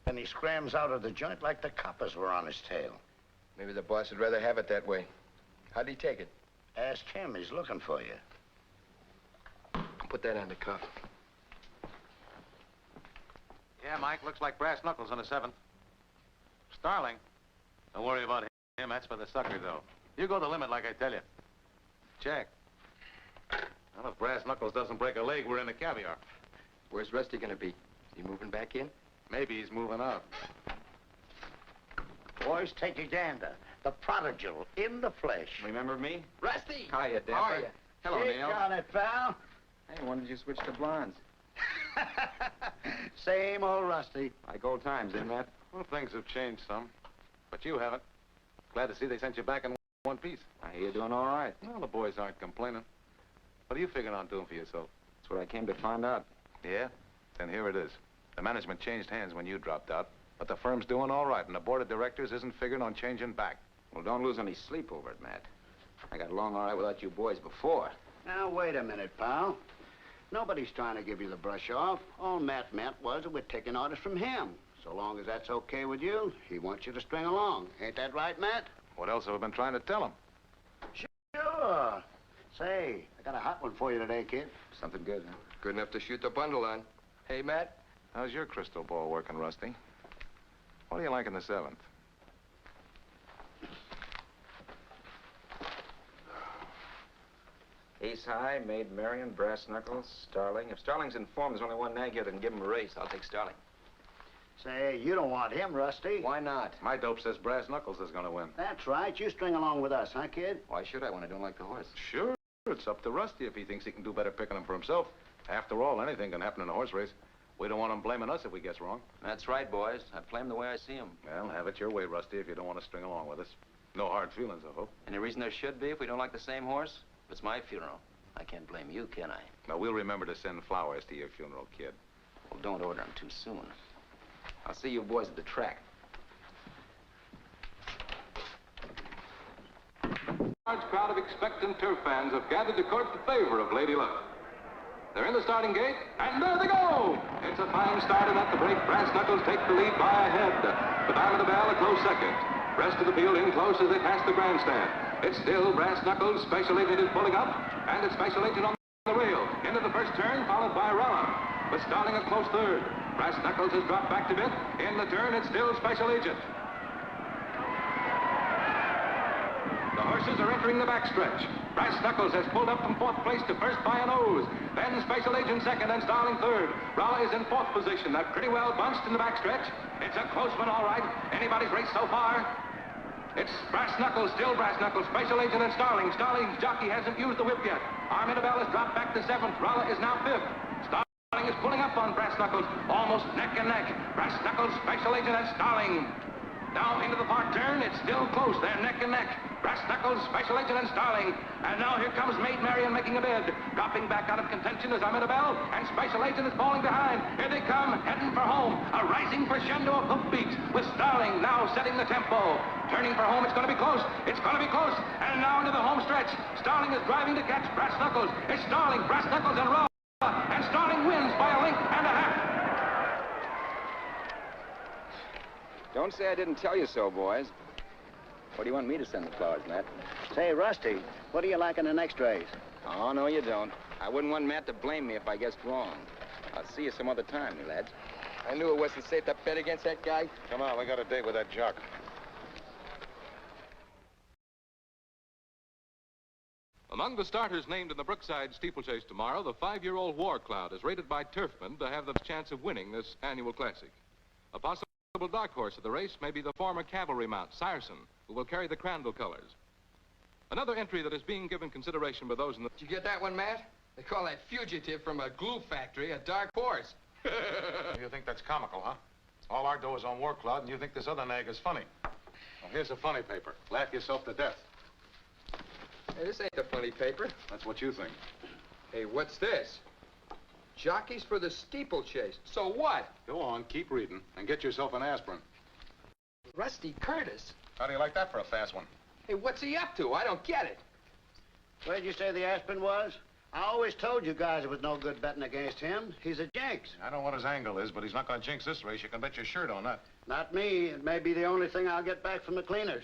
And he scrams out of the joint like the coppers were on his tail. Maybe the boss would rather have it that way. How'd he take it? Ask him. He's looking for you. Put that on the cuff. Yeah, Mike, looks like brass knuckles on the 7th. Starling. Don't worry about him. That's for the sucker, though. You go the limit like I tell you. Check. Well, if brass knuckles doesn't break a leg, we're in the caviar. Where's Rusty gonna be? Is he moving back in? Maybe he's moving out. Boys, take a gander. The prodigal in the flesh. Remember me? Rusty! Hiya, Dapper. How are you? Hello, Shake Neil. on it, pal. Hey, when did you switch to blondes? Same old Rusty. Like old times, eh, Matt? Well, things have changed some. But you haven't. Glad to see they sent you back in one piece. I hear you're doing all right. Well, the boys aren't complaining. What are you figuring on doing for yourself? That's what I came to find out. Yeah? Then here it is. The management changed hands when you dropped out. But the firm's doing all right, and the board of directors isn't figuring on changing back. Well, don't lose any sleep over it, Matt. I got along all right without you boys before. Now, wait a minute, pal. Nobody's trying to give you the brush off. All Matt meant was that we're taking orders from him. So long as that's okay with you, he wants you to string along. Ain't that right, Matt? What else have I been trying to tell him? Sure. Say, I got a hot one for you today, kid. Something good, huh? Good enough to shoot the bundle on. Hey, Matt? How's your crystal ball working, Rusty? What do you like in the 7th? Ace high, made Marion, brass knuckles, Starling. If Starling's in form, there's only one nag here that can give him a race. I'll take Starling. Say, you don't want him, Rusty. Why not? My dope says brass knuckles is gonna win. That's right. You string along with us, huh, kid? Why should I when I don't like the horse? Sure. It's up to Rusty if he thinks he can do better picking him for himself. After all, anything can happen in a horse race. We don't want him blaming us if we guess wrong. That's right, boys. I play him the way I see him. Well, have it your way, Rusty, if you don't want to string along with us. No hard feelings, I hope. Any reason there should be if we don't like the same horse? If it's my funeral, I can't blame you, can I? Now, we'll remember to send flowers to your funeral, kid. Well, don't order them too soon. I'll see you boys at the track. A large crowd of expectant turf fans have gathered to court the favor of Lady Luck. They're in the starting gate, and there they go! It's a fine start, and at the break, Brass Knuckles take the lead by a head. The Diamond of Bell a close second. Rest of the field in close as they pass the grandstand. It's still Brass Knuckles. Special Agent is pulling up, and it's Special Agent on the rail. Into the first turn, followed by Rella. But Starling a close third. Brass Knuckles has dropped back a bit. In the turn, it's still Special Agent. The horses are entering the backstretch. Brass Knuckles has pulled up from 4th place to first by a nose. Then Special Agent second and Starling third. Raleigh is in 4th position. They're pretty well bunched in the backstretch. It's a close one, all right. Anybody's race so far. It's Brass Knuckles, still Brass Knuckles, Special Agent and Starling. Starling's jockey hasn't used the whip yet. Armidabelle has dropped back to 7th. Raleigh is now 5th. Starling is pulling up on Brass Knuckles, almost neck and neck. Brass Knuckles, Special Agent and Starling. Now into the park turn, it's still close. They're neck and neck. Brass Knuckles, Special Agent, and Starling. And now here comes Maid Marian making a bid. Dropping back out of contention is Armidabelle, and Special Agent is falling behind. Here they come, heading for home. A rising crescendo of hoofbeats, with Starling now setting the tempo. Turning for home, it's going to be close. It's going to be close. And now into the home stretch. Starling is driving to catch Brass Knuckles. It's Starling, Brass Knuckles, and Raw. And Starling wins by a length and a half. Don't say I didn't tell you so, boys. What do you want me to send the flowers, Matt? Say, Rusty, what do you like in the next race? Oh, no, you don't. I wouldn't want Matt to blame me if I guessed wrong. I'll see you some other time, you lads. I knew it wasn't safe to bet against that guy. Come on, we got a date with that jock. Among the starters named in the Brookside steeplechase tomorrow, the 5-year-old War Cloud is rated by turfmen to have the chance of winning this annual classic. A possible dark horse of the race may be the former cavalry mount, Saracen, who will carry the Crandall colors. Another entry that is being given consideration by those in the... Did you get that one, Matt? They call that fugitive from a glue factory a dark horse. You think that's comical, huh? All our dough is on War Cloud, and you think this other nag is funny. Well, here's a funny paper. Laugh yourself to death. Hey, this ain't the funny paper. That's what you think. Hey, what's this? Jockeys for the steeplechase. So what? Go on, keep reading, and get yourself an aspirin. Rusty Curtis. How do you like that for a fast one? Hey, what's he up to? I don't get it. Where'd you say the aspirin was? I always told you guys it was no good betting against him. He's a jinx. I don't know what his angle is, but he's not going to jinx this race. You can bet your shirt on that. Not me. It may be the only thing I'll get back from the cleaners.